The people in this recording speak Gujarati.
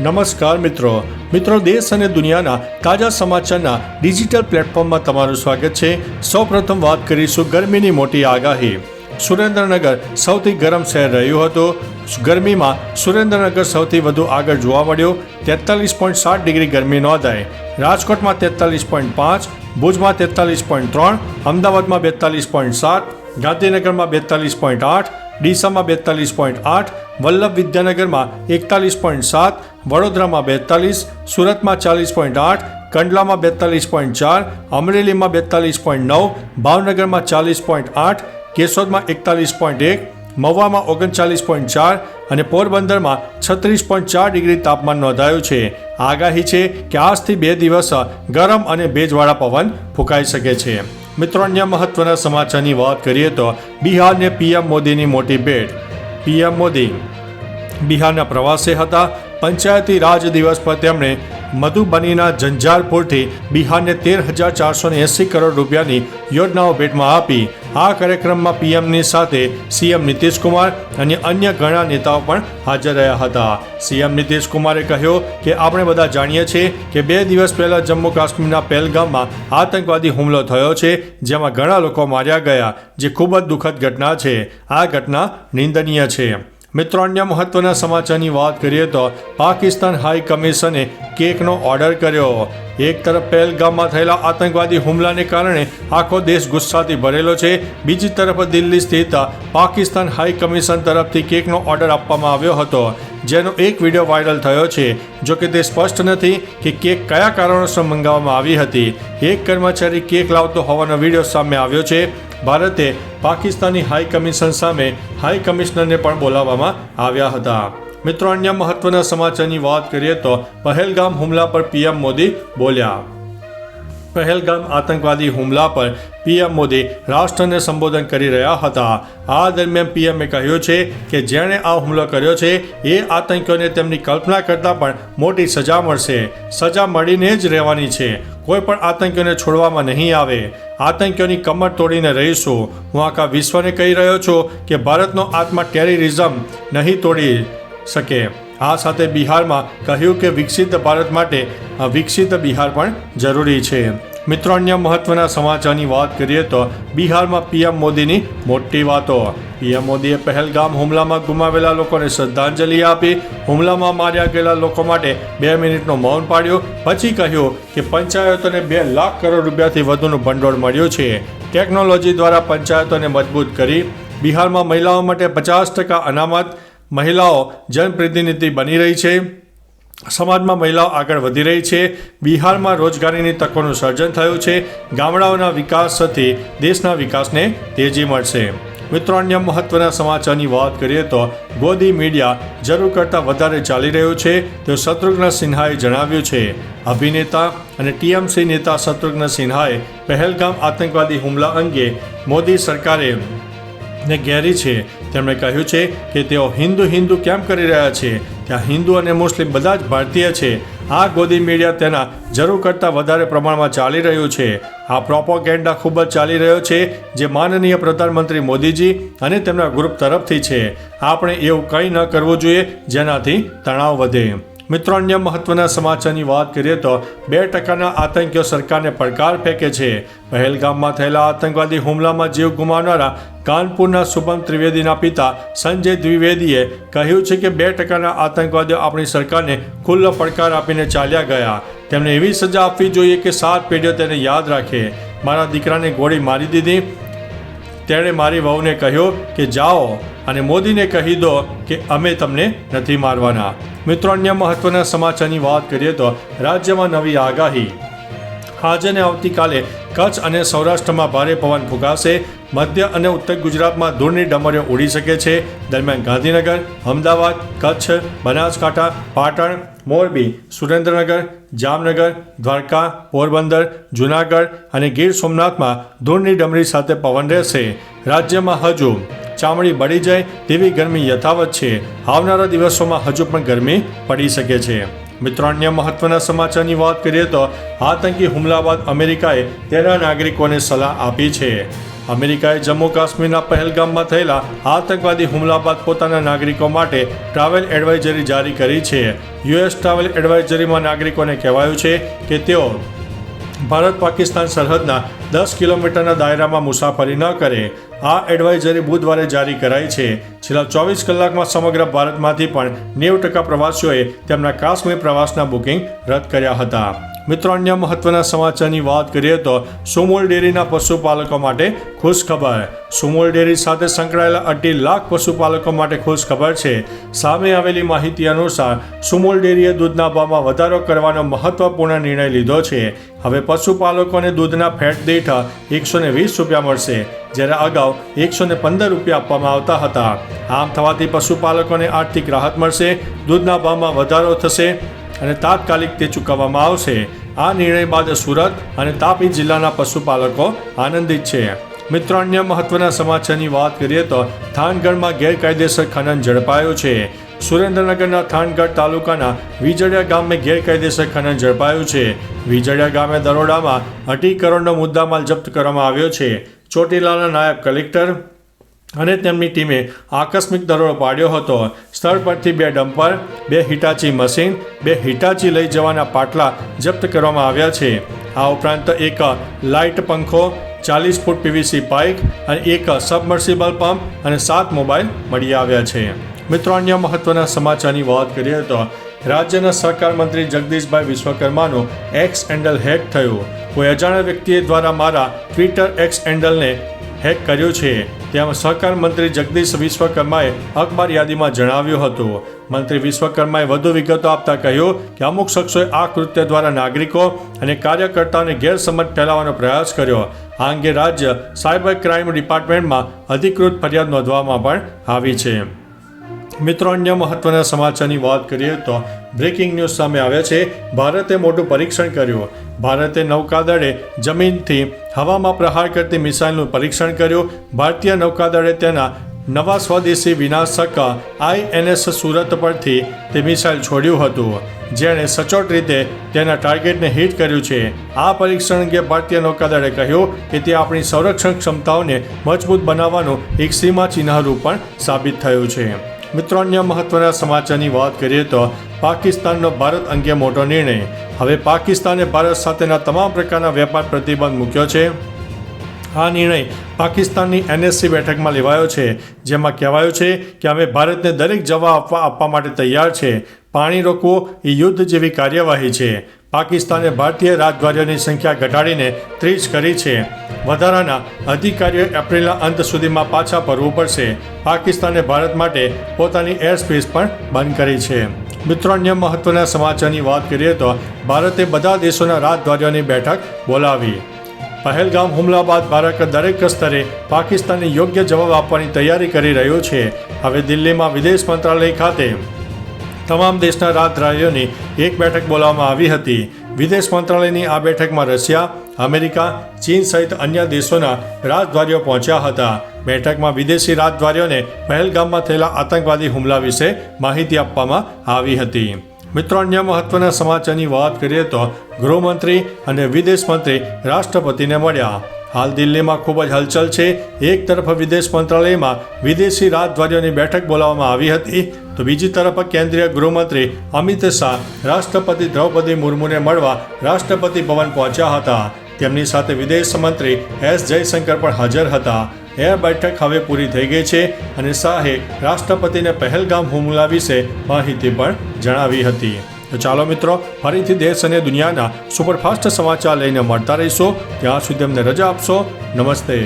નમસ્કાર મિત્રો દેશ અને દુનિયાના તાજા સમાચારના ડિજિટલ પ્લેટફોર્મમાં તમારું સ્વાગત છે। સૌપ્રથમ વાત કરીશું ગરમીની મોટી આગાહી। સુરેન્દ્રનગર સૌથી ગરમ શહેર રહ્યું હતું। ગરમીમાં સુરેન્દ્રનગર સૌથી વધુ આગળ જોવા મળ્યો। 43.7 ડિગ્રી ગરમી નોંધાઈ। રાજકોટમાં 43.5, ભુજમાં 43.3, અમદાવાદમાં 42.7, ગાંધીનગરમાં 42.8, ડીસામાં 42.8, વલ્લભ વિદ્યાનગરમાં 41.7, વડોદરામાં 42, સુરતમાં 40.8, કંડલામાં 42.4, અમરેલીમાં 42.9, ભાવનગરમાં 40.8, કેશોદમાં 41.1, મહુવામાં 39.4 અને પોરબંદરમાં 36.4 ડિગ્રી તાપમાન નોંધાયું છે। આગાહી છે કે આજથી 2 દિવસ ગરમ અને ભેજવાળા પવન ફૂંકાઈ શકે છે। મિત્રો, અન્ય મહત્વના સમાચારની વાત કરીએ તો બિહારને પીએમ મોદીની મોટી ભેટ। પીએમ મોદી બિહારના પ્રવાસે હતા। પંચાયતી રાજ દિવસ પર તેમણે મધુબનીના ઝંઝારપુરથી બિહારને 13,480 કરોડ રૂપિયાની યોજનાઓ ભેટમાં આપી। આ કાર્યક્રમમાં પીએમની સાથે સીએમ નીતિશ કુમાર અને અન્ય ઘણા નેતાઓ પણ હાજર રહ્યા હતા। સીએમ નીતિશ કુમારે કહ્યું કે આપણે બધા જાણીએ છીએ કે 2 દિવસ પહેલા જમ્મુ કાશ્મીરના પહેલગામમાં આતંકવાદી હુમલો થયો છે, જેમાં ઘણા લોકો માર્યા ગયા, જે ખૂબ જ દુઃખદ ઘટના છે। આ ઘટના નિંદનીય છે। મિત્રો, અન્ય મહત્વના સમાચારની વાત કરીએ તો પાકિસ્તાન હાઈ કમિશને કેકનો ઓર્ડર કર્યો। એક તરફ પહેલગામમાં થયેલા આતંકવાદી હુમલાને કારણે આખો દેશ ગુસ્સાથી ભરેલો છે, બીજી તરફ દિલ્હી સ્થિત પાકિસ્તાન હાઈ કમિશન તરફથી કેકનો ઓર્ડર આપવામાં આવ્યો હતો, જેનો એક વિડીયો વાયરલ થયો છે। જો કે તે સ્પષ્ટ નથી કે કેક કયા કારણોસર મંગાવવામાં આવી હતી। એક કર્મચારી કેક લાવતો હોવાનો વિડીયો સામે આવ્યો છે। ભારતે પાકિસ્તાની હાઈ કમિશન સામે હાઈ કમિશનરને પણ બોલાવવામાં આવ્યા હતા। મિત્રો, અન્ય મહત્વના સમાચારની વાત કરીએ તો પહેલગામ હુમલા પર પીએમ મોદી બોલ્યા। પહેલગામ આતંકવાદી હુમલા પર પીએમ મોદી રાષ્ટ્રને સંબોધન કરી રહ્યા હતા। આ દરમિયાન પીએમએ કહ્યું છે કે જેણે આ હુમલો કર્યો છે એ આતંકીઓને તેમની કલ્પના કરતાં પણ મોટી સજા મળશે। સજા મળીને જ રહેવાની છે। કોઈ પણ આતંકીઓને છોડવામાં નહીં આવે। આતંકીઓની કમર તોડીને રહીશું। હું આખા વિશ્વને કહી રહ્યો છું કે ભારતનો આત્મા ટેરરિઝમ નહીં તોડી શકે। આ સાથે બિહારમાં કહ્યું કે વિકસિત ભારત માટે વિકસિત બિહાર પણ જરૂરી છે। મિત્રો, અન્ય મહત્વના સમાચારની વાત કરીએ તો બિહારમાં પીએમ મોદીની મોટી વાતો। પીએમ મોદીએ પહેલગામ હુમલામાં ગુમાવેલા લોકોને શ્રદ્ધાંજલિ આપી। હુમલામાં માર્યા ગયેલા લોકો માટે 2 મિનિટનો મૌન પાડ્યું, પછી કહ્યું કે પંચાયતોને 2 લાખ કરોડ રૂપિયાથી વધુનું ભંડોળ મળ્યું છે। ટેકનોલોજી દ્વારા પંચાયતોને મજબૂત કરી। બિહારમાં મહિલાઓ માટે 50% અનામત। મહિલાઓ જનપ્રતિનિધિ બની રહી છે। સમાજમાં મહિલાઓ આગળ વધી રહી છે। બિહારમાં રોજગારીની તકોનું સર્જન થયું છે। ગામડાઓના વિકાસથી દેશના વિકાસને તેજી મળશે। મિત્રો, અન્ય મહત્વના સમાચારની વાત કરીએ તો ગોદી મીડિયા જરૂર કરતાં વધારે ચાલી રહ્યું છે તેવું શત્રુઘ્ન સિન્હાએ જણાવ્યું છે। અભિનેતા અને ટીએમસી નેતા શત્રુઘ્ન સિન્હાએ પહેલગામ આતંકવાદી હુમલા અંગે મોદી સરકારે ઘેરી છે। તેમણે કહ્યું છે કે તેઓ હિન્દુ કેમ કરી રહ્યા છે? ત્યાં હિન્દુ અને મુસ્લિમ બધા જ ભારતીય છે। આ ગોદી મીડિયા તેના જરૂર કરતાં વધારે પ્રમાણમાં ચાલી રહ્યું છે। આ પ્રોપોગેન્ડા ખૂબ જ ચાલી રહ્યો છે, જે માનનીય પ્રધાનમંત્રી મોદીજી અને તેમના ગ્રુપ તરફથી છે। આપણે એવું કંઈ ન કરવું જોઈએ જેનાથી તણાવ વધે। મિત્રો, અન્ય મહત્વના સમાચારની વાત કરીએ તો 2% આતંકીઓ સરકારને પડકાર ફેંકે છે। પહેલગામમાં થયેલા આતંકવાદી હુમલામાં જીવ ગુમાવનારા કાનપુરના શુભમ ત્રિવેદીના પિતા સંજય દ્વિવેદીએ કહ્યું છે કે 2% આતંકવાદીઓ આપણી સરકારને ખુલ્લો પડકાર આપીને ચાલ્યા ગયા। તેમને એવી સજા આપવી જોઈએ કે 7 પેઢીઓ તેને યાદ રાખે। મારા દીકરાને ગોળી મારી દીધી। તેણે મારી વહુને કહ્યું કે જાઓ અને મોદીને કહી દો કે અમે તમને નથી મારવાના। મિત્રો, અન્ય મહત્વના સમાચારની વાત કરીએ તો રાજ્યમાં નવી આગાહી। આજે અને આવતીકાલે કચ્છ અને સૌરાષ્ટ્રમાં ભારે પવન ફૂંકાશે। મધ્ય અને ઉત્તર ગુજરાતમાં ધૂળની ડમરીઓ ઉડી શકે છે। દરમિયાન ગાંધીનગર, અમદાવાદ, કચ્છ, બનાસકાંઠા, પાટણ, મોરબી, સુરેન્દ્રનગર, જામનગર, દ્વારકા, પોરબંદર, જૂનાગઢ અને ગીર સોમનાથમાં ધૂળની ડમરી સાથે પવન રહેશે। રાજ્યમાં હજુ ચામડી બળી જાય તેવી ગરમી યથાવત છે। આવનારા દિવસોમાં હજુ પણ ગરમી પડી શકે છે। મિત્રો, અન્ય મહત્વના સમાચારની વાત કરીએ તો આતંકી હુમલા બાદ અમેરિકાએ તેના નાગરિકોને સલાહ આપી છે। અમેરિકાએ જમ્મુ કાશ્મીરના પહેલગામમાં થયેલા આતંકવાદી હુમલા બાદ પોતાના નાગરિકો માટે ટ્રાવેલ એડવાઇઝરી જારી કરી છે. યુએસ ટ્રાવેલ એડવાઇઝરીમાં નાગરિકોને કહેવાયું છે કે તેઓ ભારત પાકિસ્તાન સરહદના 10 કિલોમીટરના દાયરામાં મુસાફરી ન કરે. આ એડવાઇઝરી બુધવારે જારી કરાઈ છે. છેલ્લા 24 કલાકમાં સમગ્ર ભારતમાંથી પણ 90% પ્રવાસીઓએ તેમના કાશ્મીર પ્રવાસના બુકિંગ રદ કર્યા હતા. મિત્રો, અન્ય મહત્વના સમાચારની વાત કરીએ તો સુમુલ ડેરીના પશુપાલકો માટે ખુશ ખબર. સુમુલ ડેરી સાથે સંકળાયેલા 2.5 લાખ પશુપાલકો માટે ખુશ ખબર છે. સામે આવેલી માહિતી અનુસાર સુમુલ ડેરીએ દૂધના ભાવમાં વધારો કરવાનો મહત્વપૂર્ણ નિર્ણય લીધો છે. હવે પશુપાલકોને દૂધના ફેટ દીઠ 120 રૂપિયા મળશે, જ્યારે અગાઉ 115 રૂપિયા આપવામાં આવતા હતા. આમ થવાથી પશુપાલકોને આર્થિક રાહત મળશે, દૂધના ભાવમાં વધારો થશે અને તાત્કાલિક તે ચૂકવવામાં આવશે. આ નિર્ણય બાદ સુરત અને તાપી જિલ્લાના પશુપાલકો આનંદિત છે. મિત્રો, અન્ય મહત્વના સમાચારની વાત કરીએ તો થાનગઢમાં ગેરકાયદેસર ખનન ઝડપાયું છે. સુરેન્દ્રનગરના થાનગઢ તાલુકાના વીજળિયા ગામે ગેરકાયદેસર ખનન ઝડપાયું છે. વીજળિયા ગામે દરોડામાં 2.5 કરોડનો મુદ્દામાલ જપ્ત કરવામાં આવ્યો છે. ચોટીલાના નાયબ કલેક્ટર અને તેમની ટીમે આકસ્મિક દરોડો પાડ્યો હતો. સ્થળ પરથી 2 ડમ્પર, 2 હિટાચી મશીન, 2 હિટાચી લઈ જવાના પાટલા જપ્ત કરવામાં આવ્યા છે. આ ઉપરાંત એક લાઇટ પંખો, 40 ફૂટ પીવીસી પાઇપ અને એક સબમર્સિબલ પંપ અને 7 મોબાઈલ મળી આવ્યા છે. મિત્રો, અન્ય મહત્વના સમાચારની વાત કરીએ તો રાજ્યના સહકાર મંત્રી જગદીશભાઈ વિશ્વકર્માનું એક્સ હેન્ડલ હેક થયું. કોઈ અજાણ્યા વ્યક્તિએ દ્વારા મારા ટ્વિટર એક્સ હેન્ડલને હેક કર્યું છે, તેમ સહકાર મંત્રી જગદીશ વિશ્વકર્માએ અખબાર યાદીમાં જણાવ્યું હતું. મંત્રી વિશ્વકર્માએ વધુ વિગતો આપતા કહ્યું કે અમુક શખ્સોએ આ કૃત્ય દ્વારા નાગરિકો અને કાર્યકર્તાઓને ગેરસમજ ફેલાવવાનો પ્રયાસ કર્યો. આ અંગે રાજ્ય સાયબર ક્રાઇમ ડિપાર્ટમેન્ટમાં અધિકૃત ફરિયાદ નોંધવામાં પણ આવી છે. મિત્રો, અન્ય મહત્વના સમાચારની વાત કરીએ તો બ્રેકિંગ ન્યૂઝ સામે આવ્યા છે. ભારતે મોટું પરીક્ષણ કર્યું. ભારતે નૌકાદળે જમીનથી હવામાં પ્રહાર કરતી મિસાઇલનું પરીક્ષણ કર્યું. ભારતીય નૌકાદળે તેના નવા સ્વદેશી વિનાશક INS સુરત પરથી તે મિસાઇલ છોડ્યું હતું, જેણે સચોટ રીતે તેના ટાર્ગેટને હિટ કર્યું છે. આ પરીક્ષણ અંગે ભારતીય નૌકાદળે કહ્યું કે તે આપણી સંરક્ષણ ક્ષમતાઓને મજબૂત બનાવવાનું એક સીમાચિહ્નરૂપ પણ સાબિત થયું છે. મિત્રો, અન્ય મહત્વના સમાચારની વાત કરીએ તો પાકિસ્તાનનો ભારત અંગે મોટો નિર્ણય. હવે પાકિસ્તાને ભારત સાથેના તમામ પ્રકારના વેપાર પ્રતિબંધ મૂક્યો છે. આ નિર્ણય પાકિસ્તાનની NSC બેઠકમાં લેવાયો છે, જેમાં કહેવાયું છે કે અમે ભારતને દરેક જવાબ આપવા માટે તૈયાર છે. પાણી રોકવું એ યુદ્ધ જેવી કાર્યવાહી છે. પાકિસ્તાને ભારતીય રાજદ્વારીઓની સંખ્યા ઘટાડીને 30 કરી છે. વધારાના અધિકારીઓએ એપ્રિલના અંત સુધીમાં પાછા ફરવું પડશે. પાકિસ્તાને ભારત માટે પોતાની એર સ્પેસ પણ બંધ કરી છે. મિત્રો, અન્ય મહત્વના સમાચારની વાત કરીએ તો ભારતે બધા દેશોના રાજદ્વારીઓની બેઠક બોલાવી. પહેલગામ હુમલા બાદ ભારત દરેક સ્તરે પાકિસ્તાનને યોગ્ય જવાબ આપવાની તૈયારી કરી રહ્યું છે. હવે દિલ્હીમાં વિદેશ મંત્રાલય ખાતે તમામ દેશના રાજદ્વારીઓની એક બેઠક બોલાવવામાં આવી હતી. વિદેશ મંત્રાલયની આ બેઠકમાં રશિયા, અમેરિકા, ચીન સહિત અન્ય દેશોના રાજદ્વારીઓ પહોંચ્યા હતા. બેઠકમાં વિદેશી રાજદ્વારીઓને પહેલગામમાં થયેલા આતંકવાદી હુમલા વિશે માહિતી આપવામાં આવી હતી. મિત્રો, અન્ય મહત્વના સમાચારની વાત કરીએ તો ગૃહમંત્રી અને વિદેશ મંત્રી રાષ્ટ્રપતિને મળ્યા. હાલ દિલ્હીમાં ખૂબ જ હલચલ છે. એક તરફ વિદેશ મંત્રાલયમાં વિદેશી રાજદ્વારીઓની બેઠક બોલાવવામાં આવી હતી, તો બીજી તરફ કેન્દ્રીય ગૃહમંત્રી અમિત શાહ રાષ્ટ્રપતિ દ્રૌપદી મુર્મુને મળવા રાષ્ટ્રપતિ ભવન પહોંચ્યા હતા. તેમની સાથે વિદેશ મંત્રી S જયશંકર પણ હાજર હતા. એ બેઠક હવે પૂરી થઈ ગઈ છે અને શાહે રાષ્ટ્રપતિને પહેલગામ હુમલા વિશે માહિતી પણ જણાવી હતી. તો ચાલો મિત્રો, ફરીથી દેશ અને દુનિયાના સુપરફાસ્ટ સમાચાર લઈને મળતા રહીશું. ત્યાં સુધી અમને રજા આપશો. નમસ્તે.